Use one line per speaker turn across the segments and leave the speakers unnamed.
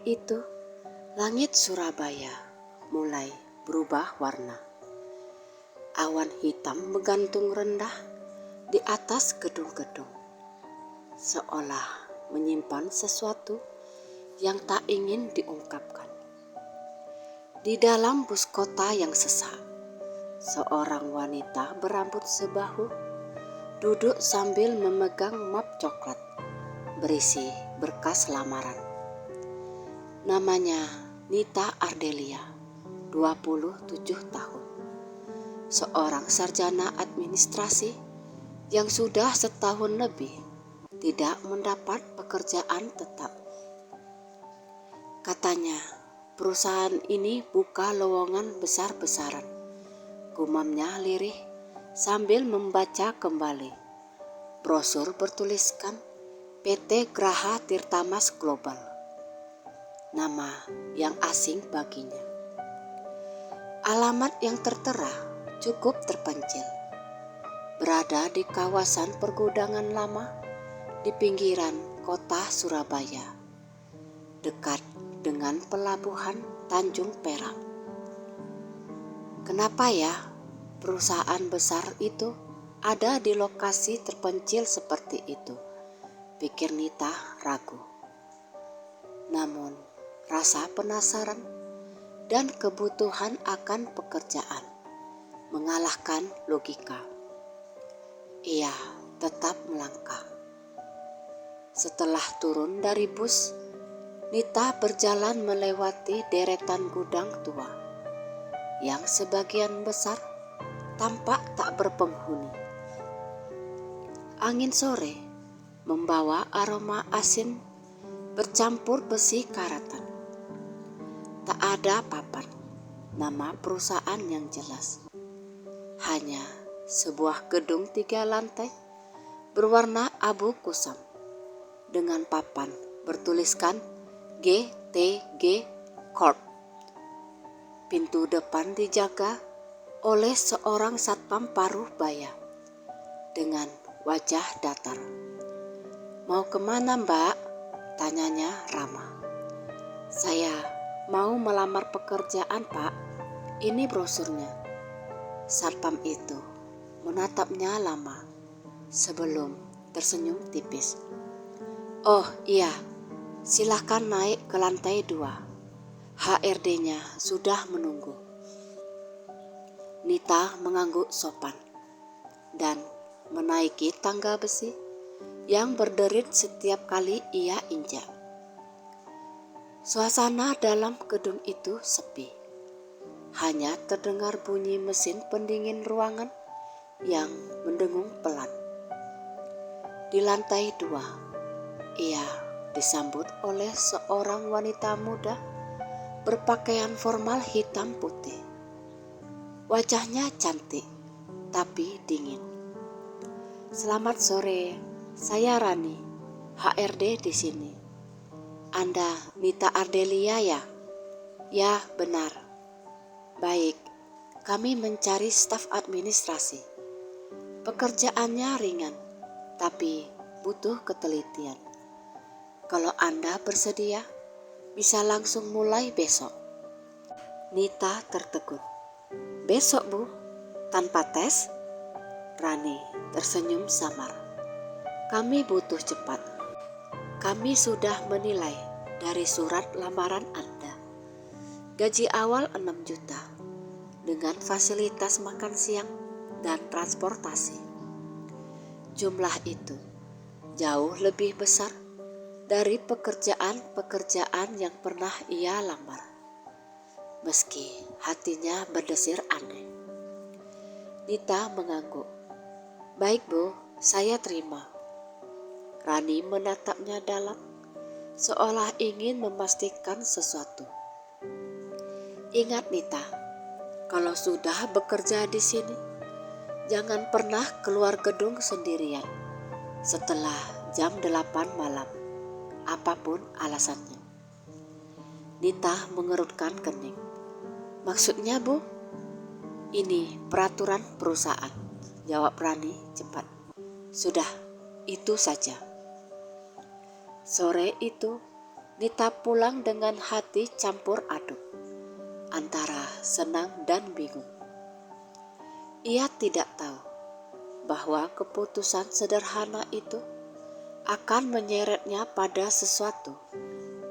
itu, langit Surabaya mulai berubah warna. Awan hitam menggantung rendah di atas gedung-gedung, seolah menyimpan sesuatu yang tak ingin diungkapkan. Di dalam bus kota yang sesak, seorang wanita berambut sebahu duduk sambil memegang map coklat berisi berkas lamaran. Namanya Nita Ardelia, 27 tahun. Seorang sarjana administrasi yang sudah setahun lebih tidak mendapat pekerjaan tetap. Katanya, perusahaan ini buka lowongan besar-besaran. Gumamnya lirih sambil membaca kembali brosur bertuliskan PT Graha Tirtamas Global. Nama yang asing baginya. Alamat yang tertera cukup terpencil. Berada di kawasan pergudangan lama di pinggiran kota Surabaya, dekat dengan pelabuhan Tanjung Perak. Kenapa ya perusahaan besar itu ada di lokasi terpencil seperti itu? Pikir Nita ragu. Namun rasa penasaran dan kebutuhan akan pekerjaan mengalahkan logika. Ia tetap melangkah. Setelah turun dari bus, Nita berjalan melewati deretan gudang tua yang sebagian besar tampak tak berpenghuni. Angin sore membawa aroma asin bercampur besi karatan. Tak ada papan nama perusahaan yang jelas. Hanya sebuah gedung 3 lantai berwarna abu kusam dengan papan bertuliskan GTG Corp. Pintu depan dijaga oleh seorang satpam paruh baya dengan wajah datar. "Mau kemana, Mbak?" tanyanya ramah. "Saya mau melamar pekerjaan, Pak. Ini brosurnya." Satpam itu menatapnya lama sebelum tersenyum tipis. "Oh iya, silakan naik ke lantai 2. HRD-nya sudah menunggu." Nita mengangguk sopan dan menaiki tangga besi yang berderit setiap kali ia injak. Suasana dalam gedung itu sepi. Hanya terdengar bunyi mesin pendingin ruangan yang mendengung pelan. Di lantai 2, ia disambut oleh seorang wanita muda berpakaian formal hitam putih. Wajahnya cantik, tapi dingin. "Selamat sore, saya Rani, HRD di sini." "Anda Nita Ardelia ya?" "Ya, benar." "Baik, kami mencari staf administrasi. Pekerjaannya ringan, tapi butuh ketelitian. Kalau Anda bersedia, bisa langsung mulai besok." Nita tertegun. "Besok, Bu? Tanpa tes?" Rani tersenyum samar. "Kami butuh cepat. Kami sudah menilai dari surat lamaran Anda. Gaji awal 6 juta dengan fasilitas makan siang dan transportasi. Jumlah itu jauh lebih besar dari pekerjaan-pekerjaan yang pernah ia lamar." Meski hatinya berdesir aneh, Nita mengangguk. "Baik, Bu, saya terima." Rani menatapnya dalam, seolah ingin memastikan sesuatu. "Ingat, Nita, kalau sudah bekerja di sini, jangan pernah keluar gedung sendirian setelah jam 8 malam, apapun alasannya." Nita mengerutkan kening. "Maksudnya, Bu?" "Ini peraturan perusahaan," jawab Rani cepat. "Sudah, itu saja." Sore itu, Nita pulang dengan hati campur aduk antara senang dan bingung. Ia tidak tahu bahwa keputusan sederhana itu akan menyeretnya pada sesuatu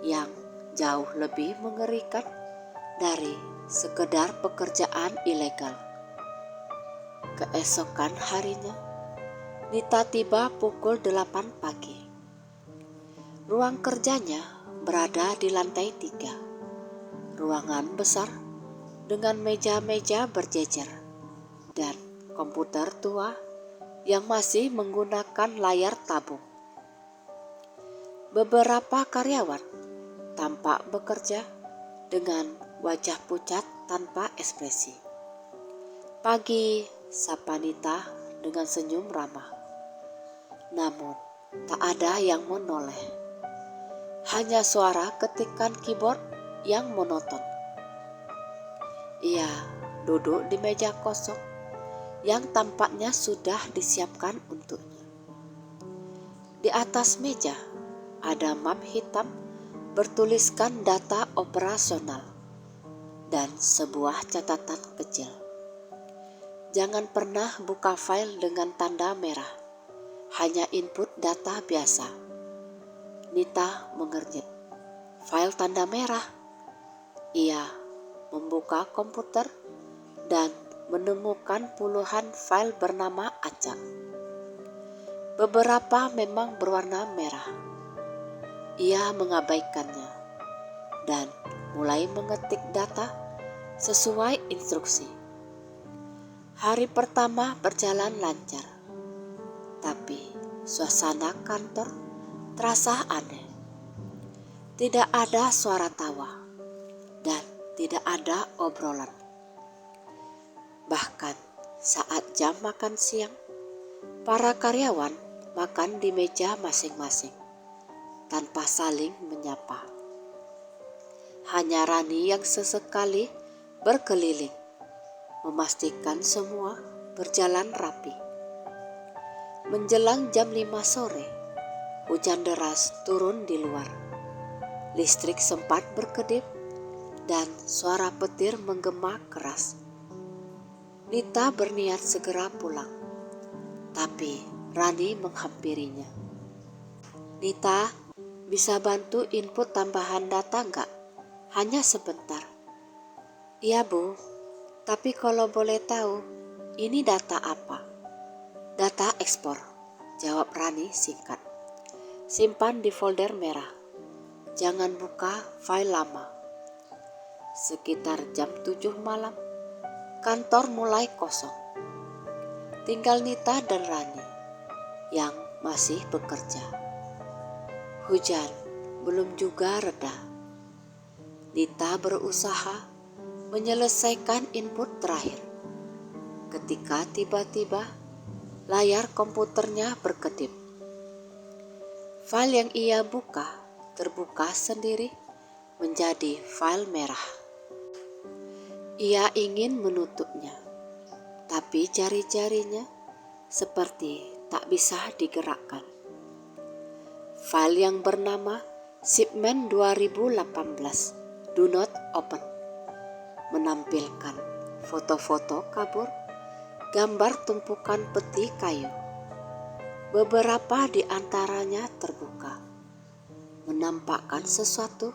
yang jauh lebih mengerikan dari sekedar pekerjaan ilegal. Keesokan harinya, Nita tiba pukul 8 pagi. Ruang kerjanya berada di lantai 3. Ruangan besar dengan meja-meja berjejer dan komputer tua yang masih menggunakan layar tabung. Beberapa karyawan tampak bekerja dengan wajah pucat tanpa ekspresi. "Pagi," sapa Nita dengan senyum ramah. Namun tak ada yang menoleh. Hanya suara ketikan keyboard yang monoton. Ia duduk di meja kosong yang tampaknya sudah disiapkan untuknya. Di atas meja ada map hitam bertuliskan data operasional dan sebuah catatan kecil. "Jangan pernah buka file dengan tanda merah, hanya input data biasa." Nita mengernyit. "File tanda merah?" Ia membuka komputer dan menemukan puluhan file bernama acak. Beberapa memang berwarna merah. Ia mengabaikannya dan mulai mengetik data sesuai instruksi. Hari pertama berjalan lancar, tapi suasana kantor terasa aneh. Tidak ada suara tawa dan tidak ada obrolan. Bahkan saat jam makan siang, para karyawan makan di meja masing-masing tanpa saling menyapa. Hanya Rani yang sesekali berkeliling, memastikan semua berjalan rapi. Menjelang jam 5 sore, hujan deras turun di luar. Listrik sempat berkedip dan suara petir menggema keras. Nita berniat segera pulang, tapi Rani menghampirinya. "Nita, bisa bantu input tambahan data enggak? Hanya sebentar." "Iya Bu, tapi kalau boleh tahu, ini data apa?" "Data ekspor," jawab Rani singkat. "Simpan di folder merah. Jangan buka file lama." Sekitar jam 7 malam, kantor mulai kosong. Tinggal Nita dan Rani yang masih bekerja. Hujan belum juga reda. Nita berusaha menyelesaikan input terakhir ketika tiba-tiba layar komputernya berkedip. File yang ia buka terbuka sendiri menjadi file merah. Ia ingin menutupnya, tapi jari-jarinya seperti tak bisa digerakkan. File yang bernama Shipment 2018 Do Not Open menampilkan foto-foto kabur, gambar tumpukan peti kayu. Beberapa di antaranya terbuka, menampakkan sesuatu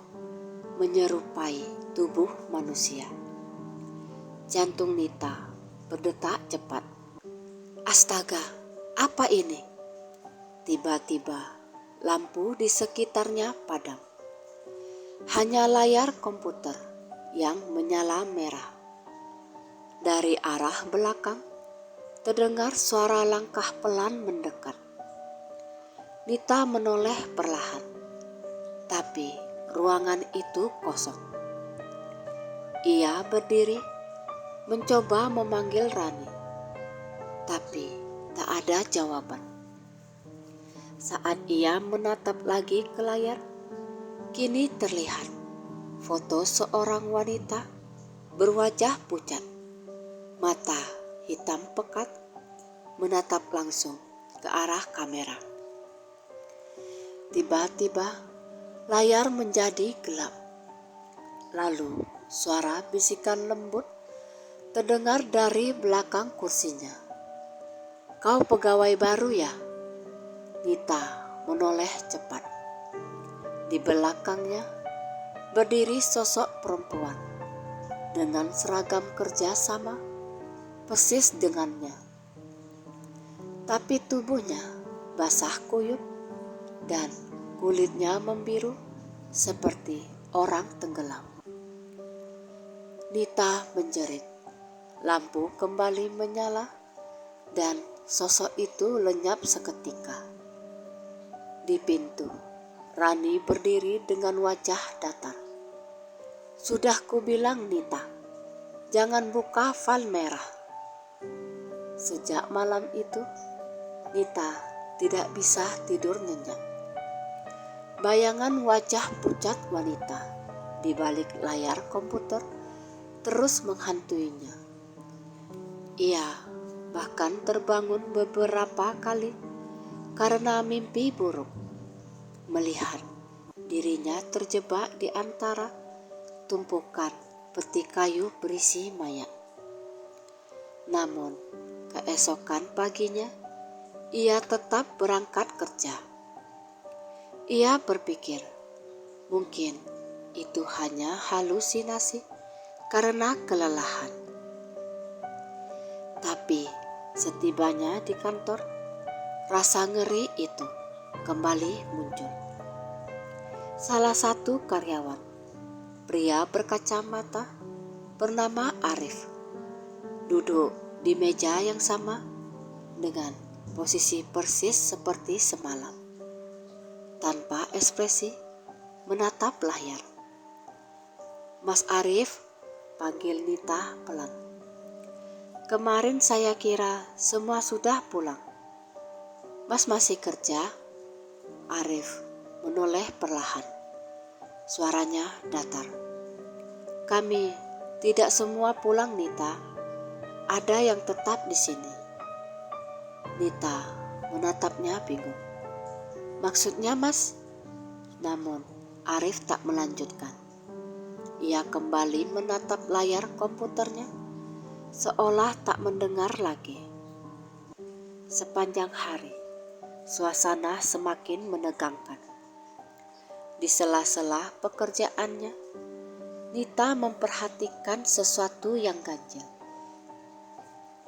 menyerupai tubuh manusia. Jantung Nita berdetak cepat. "Astaga, apa ini?" Tiba-tiba lampu di sekitarnya padam. Hanya layar komputer yang menyala merah. Dari arah belakang terdengar suara langkah pelan mendekat. Nita menoleh perlahan, tapi ruangan itu kosong. Ia berdiri, mencoba memanggil Rani, tapi tak ada jawaban. Saat ia menatap lagi ke layar, kini terlihat foto seorang wanita berwajah pucat, mata hitam pekat, menatap langsung ke arah kamera. Tiba-tiba Layar menjadi gelap. Lalu suara bisikan lembut terdengar dari belakang kursinya. "Kau pegawai baru ya?" Nita menoleh cepat. Di belakangnya berdiri sosok perempuan dengan seragam kerja sama persis dengannya. Tapi tubuhnya basah kuyup dan kulitnya membiru seperti orang tenggelam. Nita menjerit. Lampu kembali menyala dan sosok itu lenyap seketika. Di pintu, Rani berdiri dengan wajah datar. "Sudah kubilang Nita, jangan buka file merah." Sejak malam itu, Nita tidak bisa tidur nyenyak. Bayangan wajah pucat wanita di balik layar komputer terus menghantuinya. Ia bahkan terbangun beberapa kali karena mimpi buruk, melihat dirinya terjebak di antara tumpukan peti kayu berisi mayat. Namun, keesokan paginya, ia tetap berangkat kerja. Ia berpikir, mungkin itu hanya halusinasi karena kelelahan. Tapi setibanya di kantor, rasa ngeri itu kembali muncul. Salah satu karyawan, pria berkacamata bernama Arif, duduk di meja yang sama dengan posisi persis seperti semalam. Tanpa ekspresi, menatap layar. "Mas Arif," panggil Nita pelan. "Kemarin saya kira semua sudah pulang. Mas masih kerja?" Arif menoleh perlahan. Suaranya datar. "Kami tidak semua pulang, Nita. Ada yang tetap di sini." Nita menatapnya bingung. "Maksudnya, Mas?" Namun Arif tak melanjutkan. Ia kembali menatap layar komputernya, seolah tak mendengar lagi. Sepanjang hari, suasana semakin menegangkan. Di sela-sela pekerjaannya, Nita memperhatikan sesuatu yang ganjil.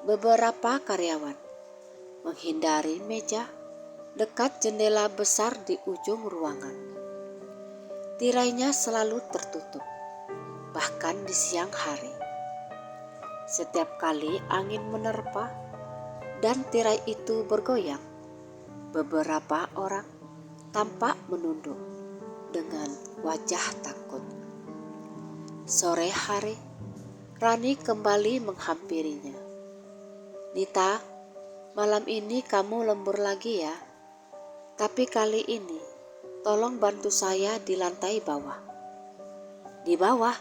Beberapa karyawan menghindari meja dekat jendela besar di ujung ruangan. Tirainya selalu tertutup, bahkan di siang hari. Setiap kali angin menerpa dan tirai itu bergoyang, beberapa orang tampak menunduk dengan wajah takut. Sore hari, Rani kembali menghampirinya. "Nita, malam ini kamu lembur lagi ya? Tapi kali ini, tolong bantu saya di lantai bawah." "Di bawah?"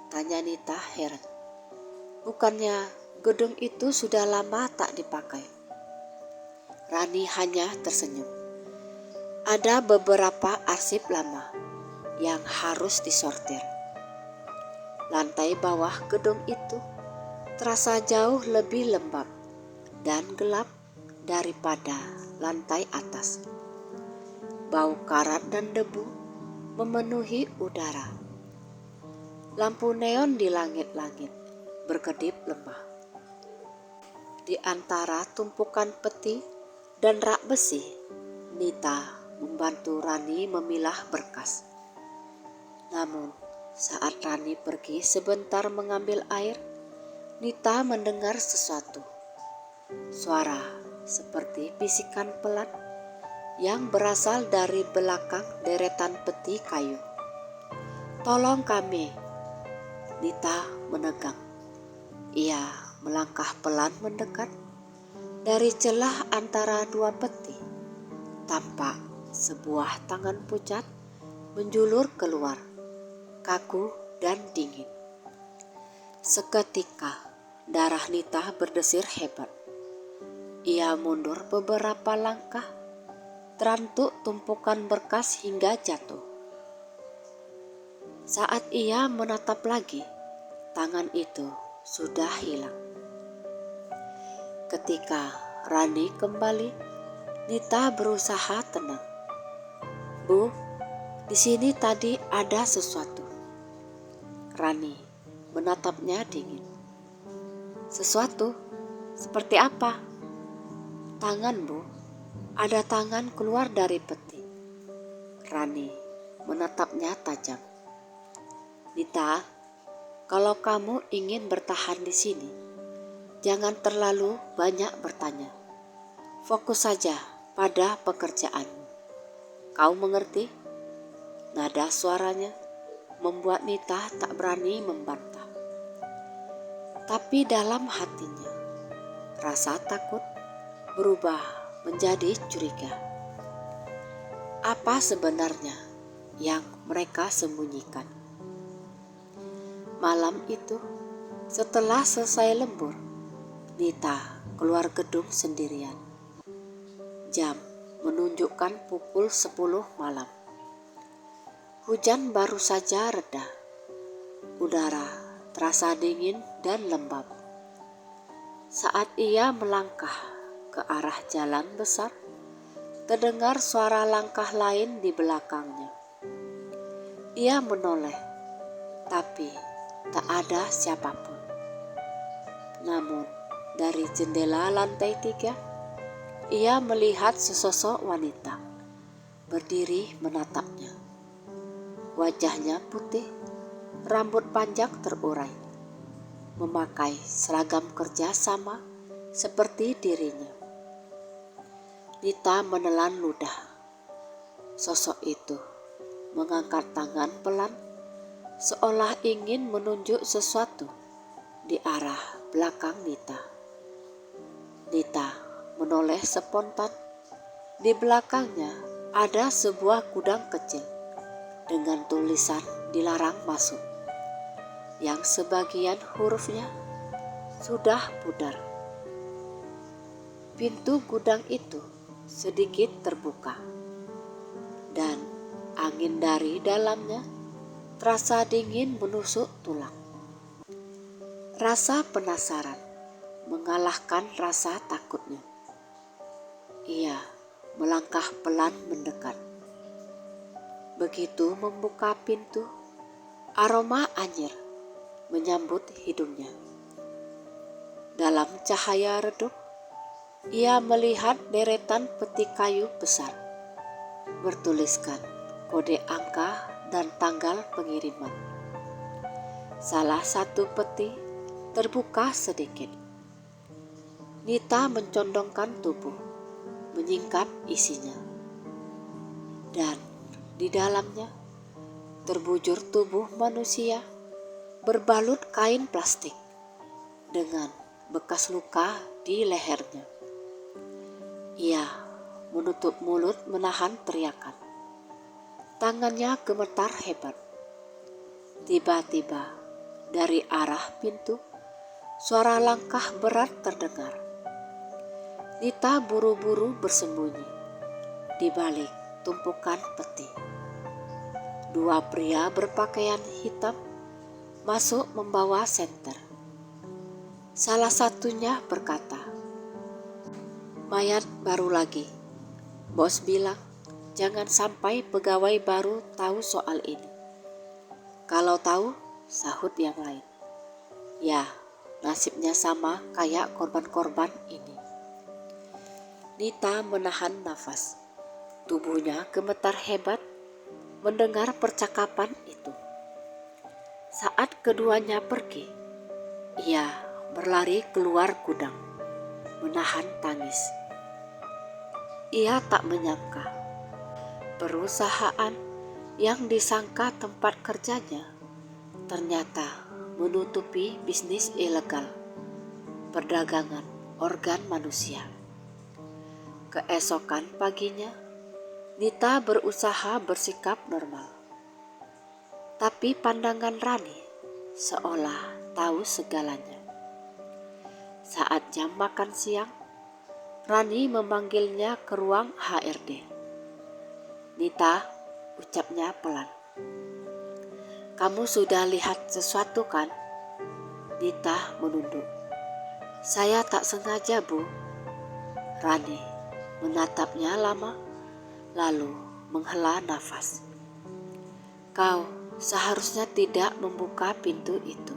tanya Nita heran. "Bukannya gedung itu sudah lama tak dipakai?" Rani hanya tersenyum. "Ada beberapa arsip lama yang harus disortir." Lantai bawah gedung itu terasa jauh lebih lembab dan gelap daripada lantai atas. Bau karat dan debu memenuhi udara. Lampu neon di langit-langit berkedip lemah. Di antara tumpukan peti dan rak besi, Nita membantu Rani memilah berkas. Namun, saat Rani pergi sebentar mengambil air, Nita mendengar sesuatu. Suara seperti bisikan pelan yang berasal dari belakang deretan peti kayu. "Tolong kami." Nita menegang. Ia melangkah pelan mendekat. Dari celah antara dua peti, tampak sebuah tangan pucat menjulur keluar, kaku dan dingin. Seketika, darah Nita berdesir hebat. Ia mundur beberapa langkah, terantuk tumpukan berkas hingga jatuh. Saat ia menatap lagi, tangan itu sudah hilang. Ketika Rani kembali, Nita berusaha tenang. "Bu, di sini tadi ada sesuatu." Rani menatapnya dingin. "Sesuatu? Seperti apa?" "Tangan, Bu. Ada tangan keluar dari peti." Rani menatapnya tajam. "Nita, kalau kamu ingin bertahan di sini, jangan terlalu banyak bertanya. Fokus saja pada pekerjaanmu. Kau mengerti?" Nada suaranya membuat Nita tak berani membantah. Tapi dalam hatinya, rasa takut berubah menjadi curiga. Apa sebenarnya yang mereka sembunyikan? Malam itu, setelah selesai lembur, Nita keluar gedung sendirian. Jam menunjukkan pukul 10 malam. Hujan baru saja reda. Udara terasa dingin dan lembab. Saat ia melangkah ke arah jalan besar, terdengar suara langkah lain di belakangnya. Ia menoleh, tapi tak ada siapapun. Namun, dari jendela lantai 3, ia melihat sesosok wanita berdiri menatapnya. Wajahnya putih, rambut panjang terurai, memakai seragam kerja sama seperti dirinya. Nita menelan ludah. Sosok itu mengangkat tangan pelan, seolah ingin menunjuk sesuatu di arah belakang Nita. Nita menoleh spontan. Di belakangnya ada sebuah gudang kecil dengan tulisan "Dilarang Masuk", yang sebagian hurufnya sudah pudar. Pintu gudang itu sedikit terbuka, dan angin dari dalamnya terasa dingin menusuk tulang. Rasa penasaran mengalahkan rasa takutnya. Ia melangkah pelan mendekat. Begitu membuka pintu, aroma anyir menyambut hidungnya. Dalam cahaya redup, ia melihat deretan peti kayu besar bertuliskan kode angka dan tanggal pengiriman. Salah satu peti terbuka sedikit. Nita mencondongkan tubuh, menyingkap isinya. Dan di dalamnya terbujur tubuh manusia berbalut kain plastik dengan bekas luka di lehernya. Ia menutup mulut menahan teriakan. Tangannya gemetar hebat. Tiba-tiba dari arah pintu, suara langkah berat terdengar. Nita buru-buru bersembunyi di balik tumpukan peti. Dua pria berpakaian hitam masuk membawa senter. Salah satunya berkata, "Mayat baru lagi. Bos bilang jangan sampai pegawai baru tahu soal ini." "Kalau tahu," sahut yang lain, "ya nasibnya sama kayak korban-korban ini." Nita menahan nafas. Tubuhnya gemetar hebat mendengar percakapan itu. Saat keduanya pergi, ia berlari keluar gudang, menahan tangis. Ia tak menyangka perusahaan yang disangka tempat kerjanya ternyata menutupi bisnis ilegal, perdagangan organ manusia. Keesokan paginya, Nita berusaha bersikap normal. Tapi pandangan Rani seolah tahu segalanya. Saat jam makan siang, Rani memanggilnya ke ruang HRD. "Nita," ucapnya pelan. Kamu sudah lihat sesuatu kan? Nita menunduk. Saya tak sengaja, Bu. Rani menatapnya lama, lalu menghela nafas. Kau seharusnya tidak membuka pintu itu.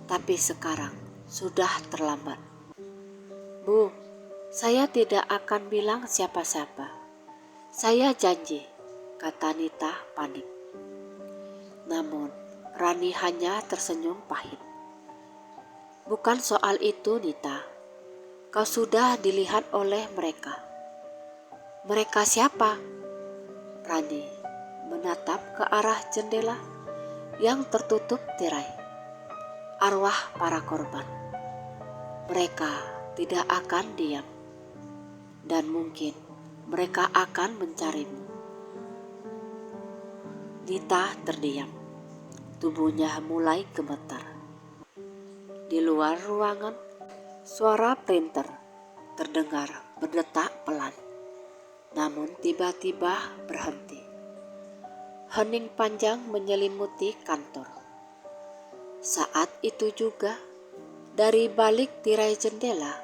Tapi sekarang sudah terlambat. Bu, saya tidak akan bilang siapa-siapa. Saya janji, kata Nita panik. Namun Rani hanya tersenyum pahit. Bukan soal itu, Nita. Kau sudah dilihat oleh mereka. Mereka siapa? Rani menatap ke arah jendela yang tertutup tirai. Arwah para korban. Mereka tidak akan diam. Dan mungkin mereka akan mencarimu. Nita terdiam. Tubuhnya mulai gemetar. Di luar ruangan, suara printer terdengar berdetak pelan. Namun tiba-tiba berhenti. Hening panjang menyelimuti kantor. Saat itu juga, dari balik tirai jendela,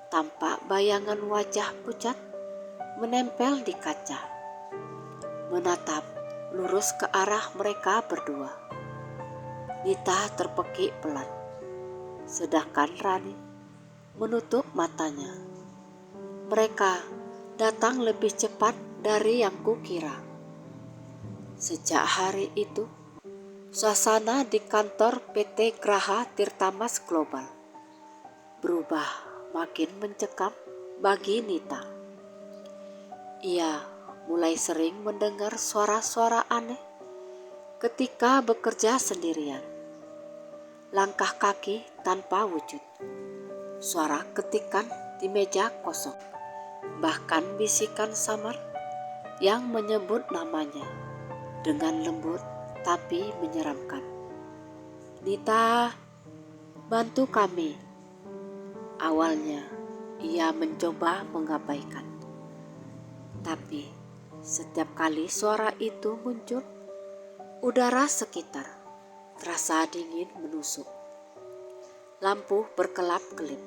tampak bayangan wajah pucat menempel di kaca, menatap lurus ke arah mereka berdua. Nita terpekik pelan, sedangkan Rani menutup matanya. Mereka datang lebih cepat dari yang kukira. Sejak hari itu, suasana di kantor PT Graha Tirtamas Global berubah makin mencekam bagi Nita. Ia mulai sering mendengar suara-suara aneh ketika bekerja sendirian. Langkah kaki tanpa wujud, suara ketikan di meja kosong, bahkan bisikan samar yang menyebut namanya dengan lembut tapi menyeramkan. Nita, bantu kami. Awalnya ia mencoba mengabaikan. Tapi setiap kali suara itu muncul, udara sekitar terasa dingin menusuk. Lampu berkelap-kelip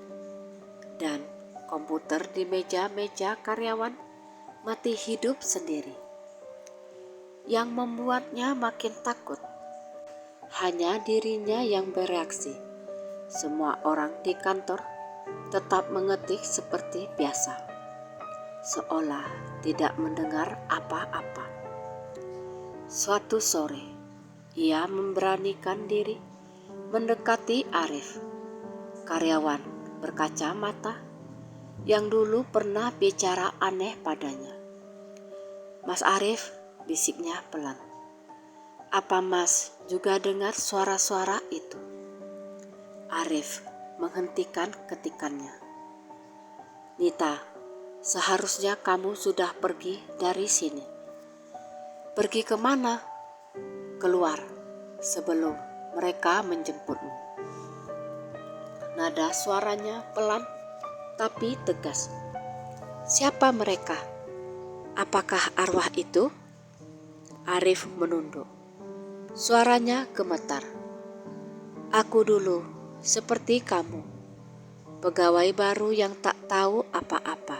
dan komputer di meja-meja karyawan mati hidup sendiri. Yang membuatnya makin takut, hanya dirinya yang bereaksi. Semua orang di kantor tetap mengetik seperti biasa, seolah tidak mendengar apa-apa. Suatu sore, ia memberanikan diri mendekati Arif, karyawan berkacamata yang dulu pernah bicara aneh padanya. Mas Arif, bisiknya pelan. Apa Mas juga dengar suara-suara itu? Arif menghentikan ketikannya. Nita, seharusnya kamu sudah pergi dari sini. Pergi kemana? Keluar sebelum mereka menjemputmu. Nada suaranya pelan tapi tegas. Siapa mereka? Apakah arwah itu? Arif menunduk. Suaranya gemetar. Aku dulu seperti kamu, pegawai baru yang tak tahu apa-apa.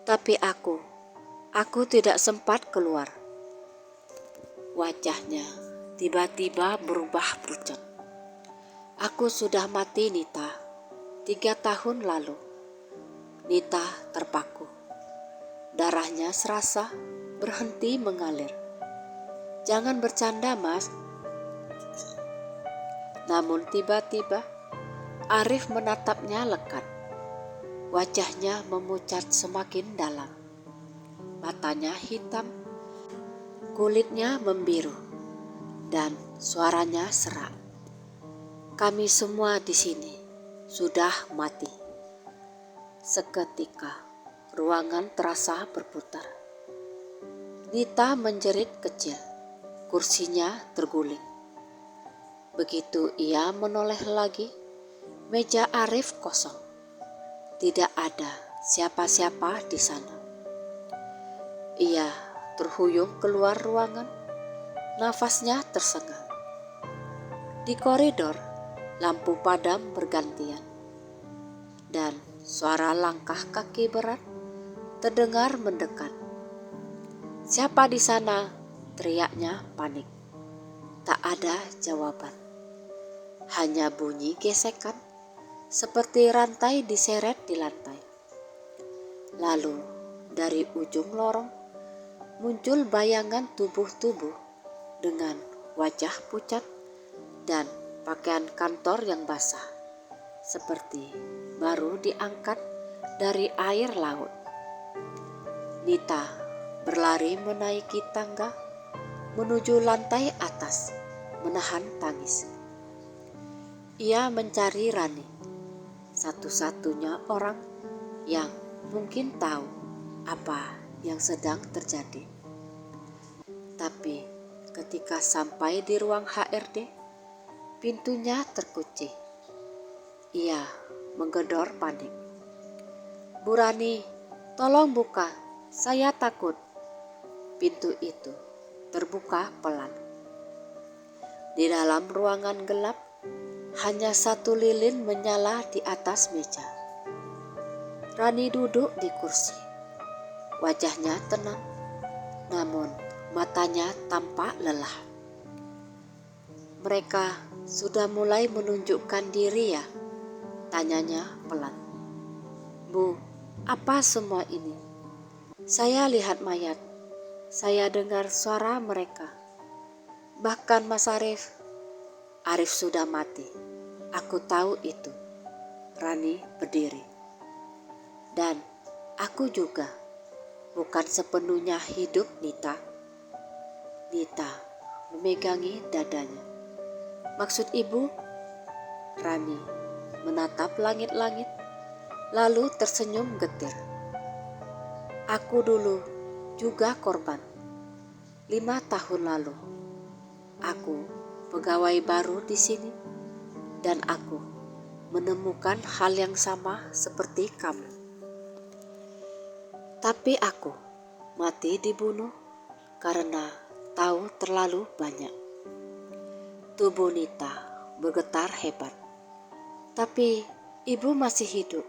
Tapi aku tidak sempat keluar. Wajahnya tiba-tiba berubah pucat. Aku sudah mati, Nita, 3 tahun lalu. Nita terpaku. Darahnya serasa berhenti mengalir. Jangan bercanda, Mas. Namun tiba-tiba Arif menatapnya lekat. Wajahnya memucat semakin dalam. Matanya hitam, kulitnya membiru, dan suaranya serak. Kami semua di sini sudah mati. Seketika ruangan terasa berputar. Nita menjerit kecil, kursinya terguling. Begitu ia menoleh lagi, meja Arif kosong. Tidak ada siapa-siapa di sana. Ia terhuyung keluar ruangan, Nafasnya tersengal. Di koridor, lampu padam bergantian. Dan suara langkah kaki berat terdengar mendekat. "Siapa di sana?" teriaknya panik. Tak ada jawaban. Hanya bunyi gesekan seperti rantai diseret di lantai. Lalu dari ujung lorong muncul bayangan tubuh-tubuh dengan wajah pucat dan pakaian kantor yang basah, seperti baru diangkat dari air laut. Nita berlari menaiki tangga menuju lantai atas, menahan tangis. Ia mencari Rani, satu-satunya orang yang mungkin tahu apa yang sedang terjadi. Tapi ketika sampai di ruang HRD, pintunya terkunci. Ia menggedor panik. "Bu Rani, tolong buka, saya takut." Pintu itu terbuka pelan. Di dalam ruangan gelap, hanya satu lilin menyala di atas meja. Rani duduk di kursi. Wajahnya tenang, namun matanya tampak lelah. "Mereka sudah mulai menunjukkan diri ya?" tanyanya pelan. "Bu, apa semua ini? Saya lihat mayat. Saya dengar suara mereka. Bahkan Mas Arif." "Arif sudah mati. Aku tahu itu." Rani berdiri. "Dan aku juga bukan sepenuhnya hidup, Nita." Nita memegangi dadanya. "Maksud ibu?" Rani menatap langit-langit, lalu tersenyum getir. "Aku dulu juga korban. 5 tahun lalu. Aku pegawai baru di sini, dan aku menemukan hal yang sama seperti kamu. Tapi aku mati dibunuh karena tahu terlalu banyak." Tubuh Nita bergetar hebat. "Tapi ibu masih hidup."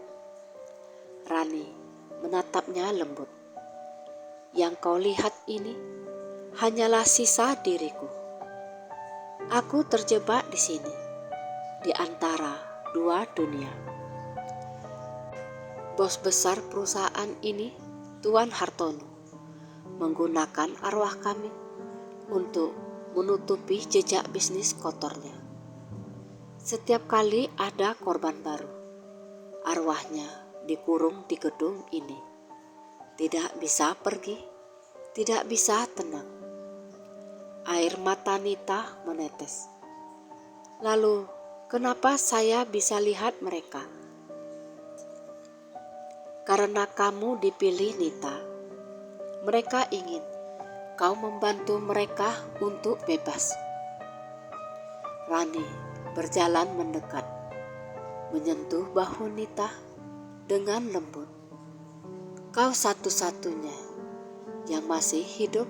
Rani menatapnya lembut. "Yang kau lihat ini hanyalah sisa diriku. Aku terjebak di sini, di antara dua dunia. Bos besar perusahaan ini, Tuan Hartono, menggunakan arwah kami untuk menutupi jejak bisnis kotornya. Setiap kali ada korban baru, arwahnya dikurung di gedung ini. Tidak bisa pergi, tidak bisa tenang." Air mata Nita menetes. "Lalu, kenapa saya bisa lihat mereka?" "Karena kamu dipilih, Nita. Mereka ingin kau membantu mereka untuk bebas." Rani berjalan mendekat, menyentuh bahu Nita dengan lembut. "Kau satu-satunya yang masih hidup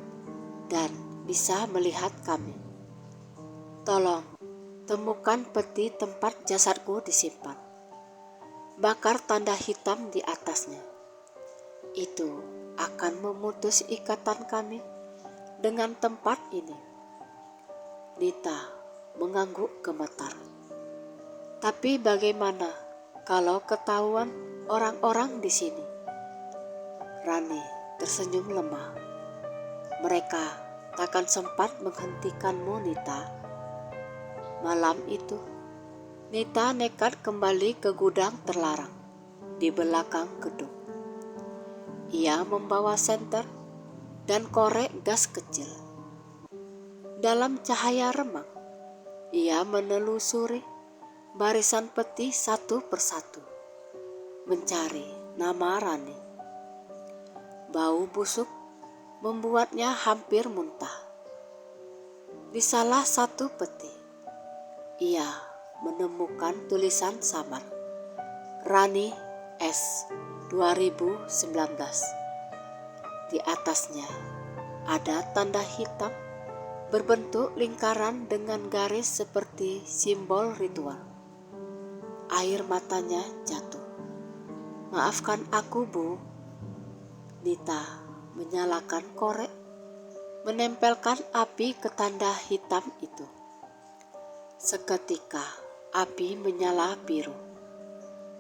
dan bisa melihat kami. Tolong temukan peti tempat jasadku disimpan. Bakar tanda hitam di atasnya. Itu akan memutus ikatan kami dengan tempat ini." Nita mengangguk gemetar. "Tapi bagaimana kalau ketahuan orang-orang di sini?" Rani tersenyum lemah. "Mereka takkan sempat menghentikanmu, Nita." Malam itu, Nita nekat kembali ke gudang terlarang di belakang gedung. Ia membawa senter dan korek gas kecil. Dalam cahaya remang, ia menelusuri barisan peti satu persatu, mencari nama Rani. Bau busuk membuatnya hampir muntah. Di salah satu peti, ia menemukan tulisan samar, "Rani S. 2019. Di atasnya ada tanda hitam berbentuk lingkaran dengan garis seperti simbol ritual. Air matanya jatuh. "Maafkan aku, Bu." Nita menyalakan korek, menempelkan api ke tanda hitam itu. Seketika api menyala biru,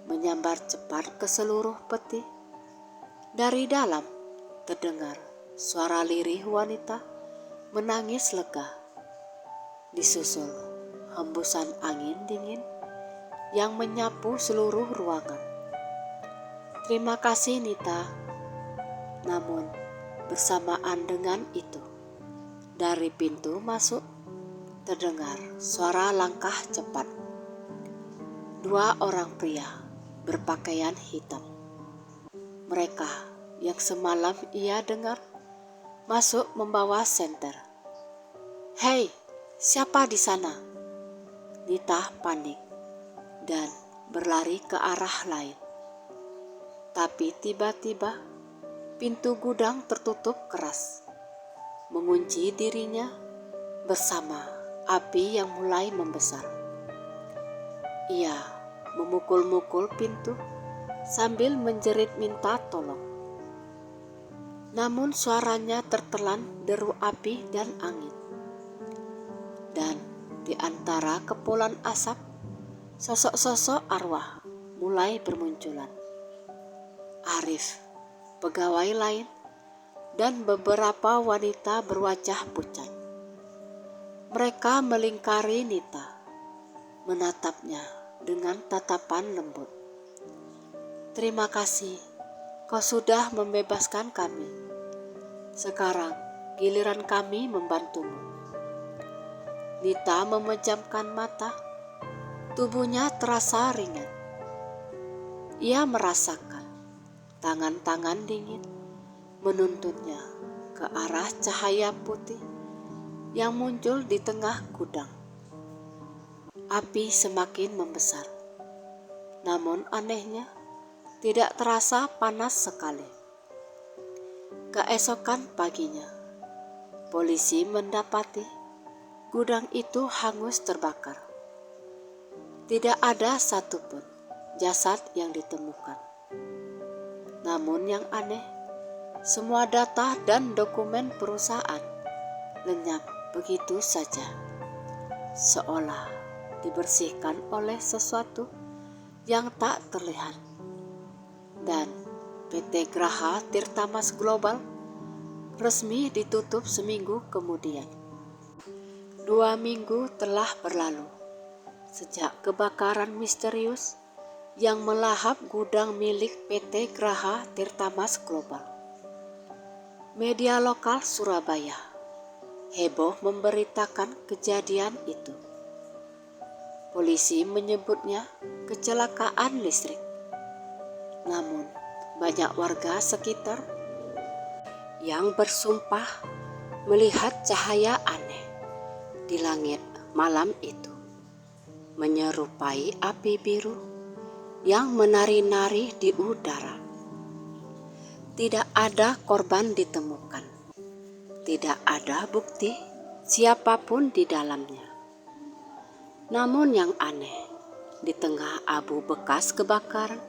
menyambar cepat ke seluruh peti. Dari dalam terdengar suara lirih wanita menangis lega, disusul hembusan angin dingin yang menyapu seluruh ruangan. "Terima kasih, Nita." Namun bersamaan dengan itu, dari pintu masuk terdengar suara langkah cepat. Dua orang pria berpakaian hitam. Mereka yang semalam ia dengar masuk membawa senter. "Hei, siapa di sana?" Nita panik dan berlari ke arah lain. Tapi tiba-tiba pintu gudang tertutup keras, mengunci dirinya bersama api yang mulai membesar. Ia memukul-mukul pintu sambil menjerit minta tolong. Namun suaranya tertelan deru api dan angin. Dan di antara kepulan asap, sosok-sosok arwah mulai bermunculan. Arif, pegawai lain, dan beberapa wanita berwajah pucat. Mereka melingkari Nita, menatapnya dengan tatapan lembut. "Terima kasih, kau sudah membebaskan kami. Sekarang giliran kami membantumu." Nita memejamkan mata, tubuhnya terasa ringan. Ia merasakan tangan-tangan dingin menuntunnya ke arah cahaya putih yang muncul di tengah gudang. Api semakin membesar, namun anehnya tidak terasa panas sekali. Keesokan paginya, polisi mendapati gudang itu hangus terbakar. Tidak ada satupun jasad yang ditemukan. Namun yang aneh, semua data dan dokumen perusahaan lenyap begitu saja, seolah dibersihkan oleh sesuatu yang tak terlihat. Dan PT Graha Tirta Mas Global resmi ditutup seminggu kemudian. 2 minggu telah berlalu sejak kebakaran misterius yang melahap gudang milik PT Graha Tirta Mas Global. Media lokal Surabaya heboh memberitakan kejadian itu. Polisi menyebutnya kecelakaan listrik. Namun banyak warga sekitar yang bersumpah melihat cahaya aneh di langit malam itu, menyerupai api biru yang menari-nari di udara. Tidak ada korban ditemukan. Tidak ada bukti siapapun di dalamnya. Namun yang aneh, di tengah abu bekas kebakaran,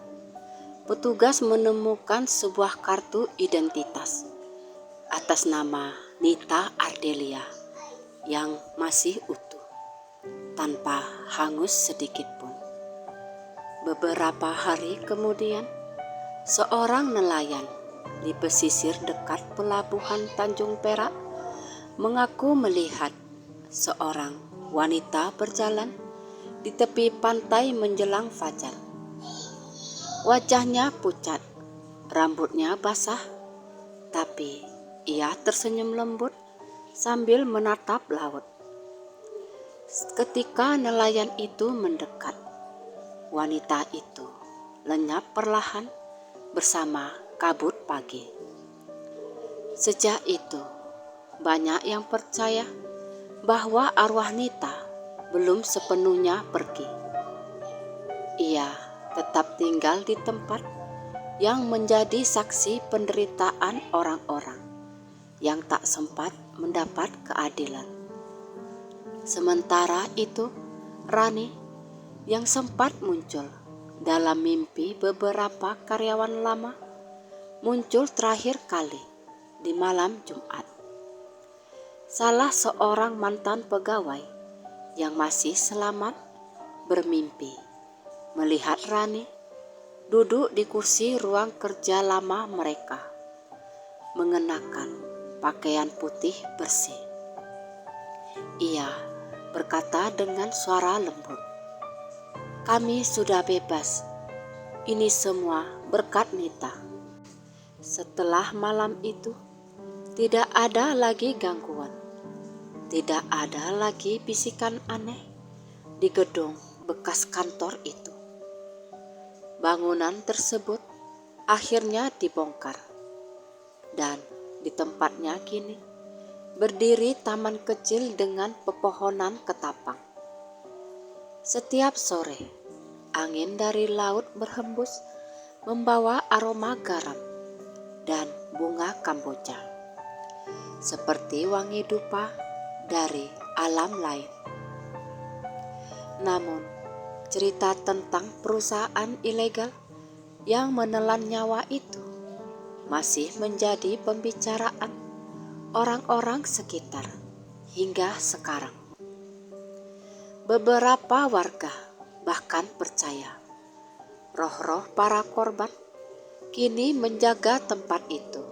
petugas menemukan sebuah kartu identitas atas nama Nita Ardelia yang masih utuh, tanpa hangus sedikit pun. Beberapa hari kemudian, seorang nelayan di pesisir dekat pelabuhan Tanjung Perak mengaku melihat seorang wanita berjalan di tepi pantai menjelang fajar. Wajahnya pucat, rambutnya basah, tapi ia tersenyum lembut sambil menatap laut. Ketika nelayan itu mendekat, wanita itu lenyap perlahan bersama kabut pagi. Sejak itu, banyak yang percaya bahwa arwah Nita belum sepenuhnya pergi. Ia tetap tinggal di tempat yang menjadi saksi penderitaan orang-orang yang tak sempat mendapat keadilan. Sementara itu, Rani yang sempat muncul dalam mimpi beberapa karyawan lama muncul terakhir kali di malam Jumat. Salah seorang mantan pegawai yang masih selamat bermimpi melihat Rani duduk di kursi ruang kerja lama mereka, mengenakan pakaian putih bersih. Ia berkata dengan suara lembut, "Kami sudah bebas. Ini semua berkat Nita." Setelah malam itu, tidak ada lagi gangguan. Tidak ada lagi bisikan aneh di gedung bekas kantor itu. Bangunan tersebut akhirnya dibongkar. Dan di tempatnya kini berdiri taman kecil dengan pepohonan ketapang. Setiap sore, angin dari laut berhembus membawa aroma garam dan bunga kamboja, seperti wangi dupa dari alam lain. Namun, cerita tentang perusahaan ilegal yang menelan nyawa itu masih menjadi pembicaraan orang-orang sekitar hingga sekarang. Beberapa warga bahkan percaya roh-roh para korban kini menjaga tempat itu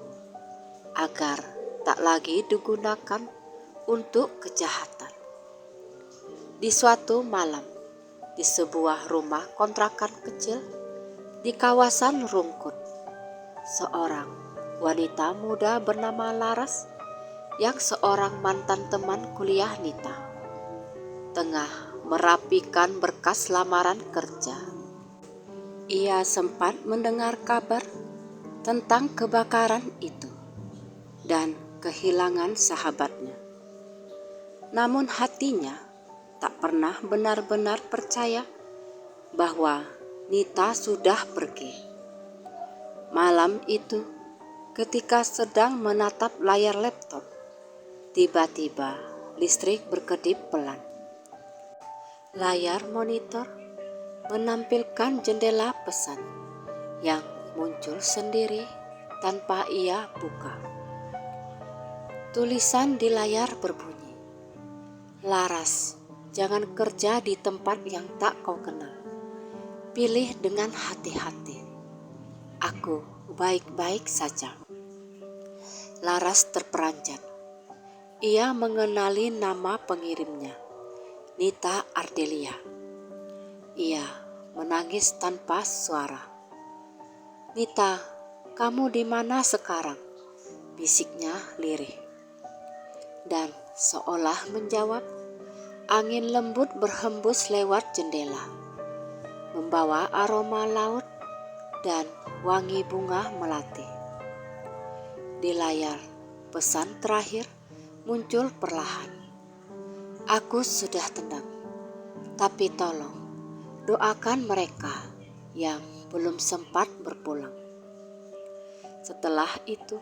agar tak lagi digunakan untuk kejahatan. Di suatu malam, di sebuah rumah kontrakan kecil di kawasan Rungkut, seorang wanita muda bernama Laras yang seorang mantan teman kuliah Nita tengah merapikan berkas lamaran kerja. Ia sempat mendengar kabar tentang kebakaran itu dan kehilangan sahabatnya. Namun hatinya tak pernah benar-benar percaya bahwa Nita sudah pergi. Malam itu, ketika sedang menatap layar laptop, tiba-tiba listrik berkedip pelan. Layar monitor menampilkan jendela pesan yang muncul sendiri tanpa ia buka. Tulisan di layar berbunyi, "Laras, jangan kerja di tempat yang tak kau kenal. Pilih dengan hati-hati. Aku baik-baik saja." Laras terperanjat. Ia mengenali nama pengirimnya, Nita Ardelia. Ia menangis tanpa suara. "Nita, kamu di mana sekarang?" bisiknya lirih. Dan seolah menjawab, angin lembut berhembus lewat jendela, membawa aroma laut dan wangi bunga melati. Di layar, pesan terakhir muncul perlahan. "Aku sudah tenang, tapi tolong doakan mereka yang belum sempat berpulang." Setelah itu,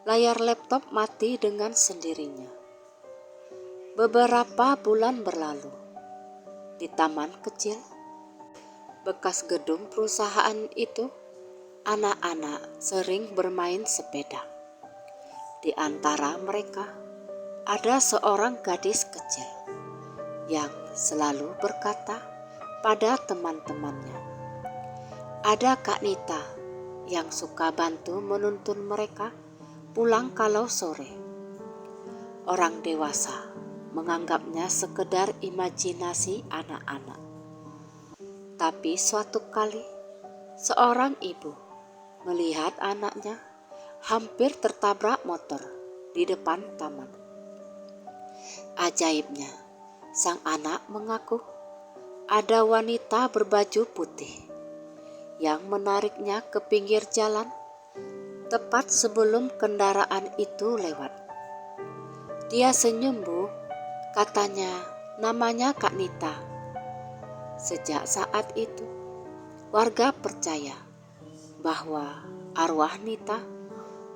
layar laptop mati dengan sendirinya. Beberapa bulan berlalu. Di taman kecil, bekas gedung perusahaan itu, anak-anak sering bermain sepeda. Di antara mereka, ada seorang gadis kecil yang selalu berkata pada teman-temannya, "Ada Kak Nita yang suka bantu menuntun mereka pulang kalau sore." Orang dewasa menganggapnya sekedar imajinasi anak-anak. Tapi suatu kali, seorang ibu melihat anaknya hampir tertabrak motor di depan taman. Ajaibnya, sang anak mengaku ada wanita berbaju putih yang menariknya ke pinggir jalan tepat sebelum kendaraan itu lewat. "Dia senyum, Bu," katanya, "namanya Kak Nita." Sejak saat itu, warga percaya bahwa arwah Nita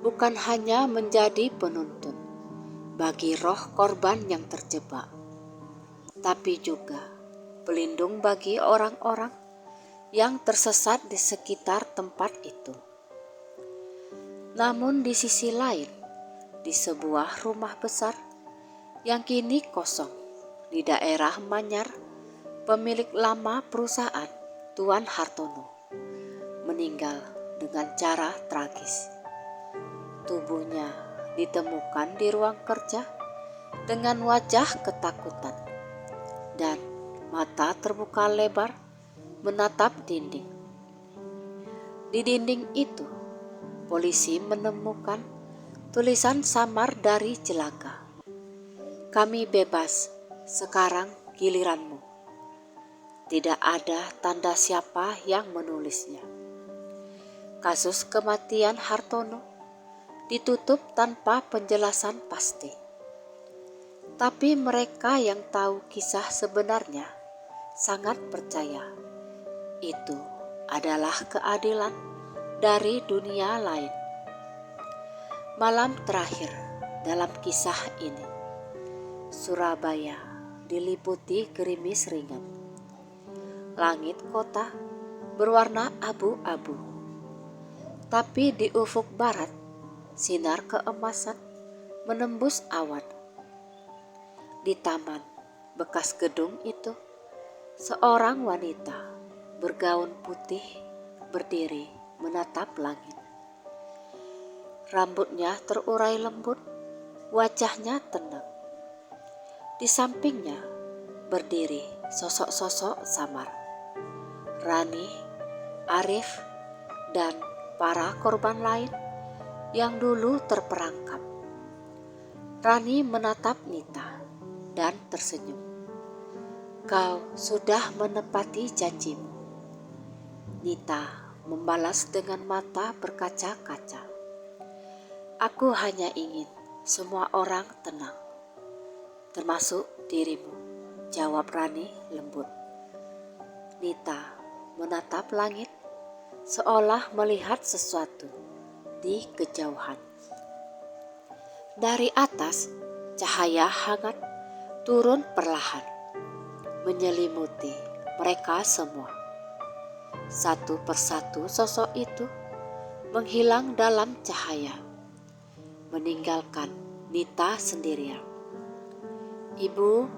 bukan hanya menjadi penuntun bagi roh korban yang terjebak, tapi juga pelindung bagi orang-orang yang tersesat di sekitar tempat itu. Namun di sisi lain, di sebuah rumah besar yang kini kosong di daerah Manyar, pemilik lama perusahaan Tuan Hartono meninggal dengan cara tragis. Tubuhnya ditemukan di ruang kerja dengan wajah ketakutan dan mata terbuka lebar menatap dinding. Di dinding itu, polisi menemukan tulisan samar dari jelaga. "Kami bebas, sekarang giliranmu." Tidak ada tanda siapa yang menulisnya. Kasus kematian Hartono ditutup tanpa penjelasan pasti. Tapi mereka yang tahu kisah sebenarnya sangat percaya itu adalah keadilan dari dunia lain. Malam terakhir dalam kisah ini, Surabaya diliputi gerimis ringan. Langit kota berwarna abu-abu. Tapi di ufuk barat, sinar keemasan menembus awan. Di taman bekas gedung itu, seorang wanita bergaun putih berdiri menatap langit. Rambutnya terurai lembut, wajahnya tenang. Di sampingnya berdiri sosok-sosok samar. Rani, Arif, dan para korban lain yang dulu terperangkap. Rani menatap Nita dan tersenyum. "Kau sudah menepati janjimu." Nita membalas dengan mata berkaca-kaca. "Aku hanya ingin semua orang tenang, termasuk dirimu," jawab Rani lembut. Nita menatap langit seolah melihat sesuatu di kejauhan. Dari atas, cahaya hangat turun perlahan, menyelimuti mereka semua. Satu persatu sosok itu menghilang dalam cahaya, meninggalkan Nita sendirian. "Ibu,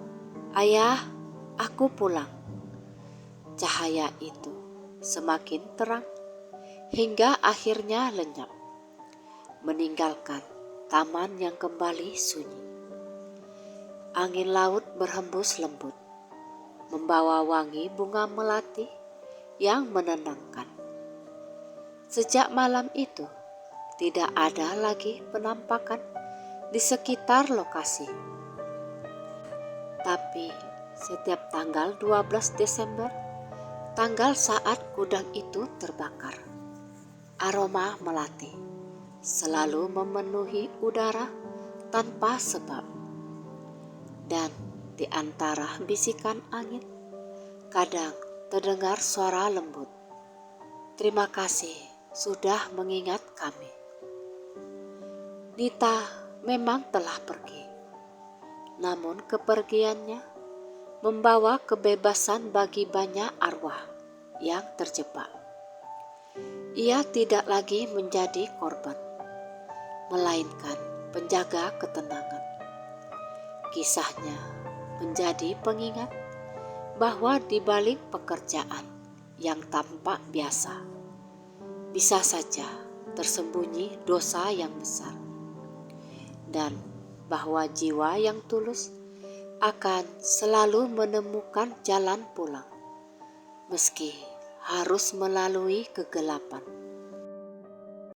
ayah, aku pulang." Cahaya itu semakin terang hingga akhirnya lenyap, meninggalkan taman yang kembali sunyi. Angin laut berhembus lembut, membawa wangi bunga melati yang menenangkan. Sejak malam itu, tidak ada lagi penampakan di sekitar lokasi. Tapi setiap tanggal 12 Desember, tanggal saat gudang itu terbakar, aroma melati selalu memenuhi udara tanpa sebab. Dan di antara bisikan angin, kadang terdengar suara lembut, "Terima kasih sudah mengingat kami." Nita memang telah pergi, namun kepergiannya membawa kebebasan bagi banyak arwah yang terjebak. Ia tidak lagi menjadi korban, melainkan penjaga ketenangan. Kisahnya menjadi pengingat bahwa di balik pekerjaan yang tampak biasa, bisa saja tersembunyi dosa yang besar, dan bahwa jiwa yang tulus akan selalu menemukan jalan pulang, meski harus melalui kegelapan.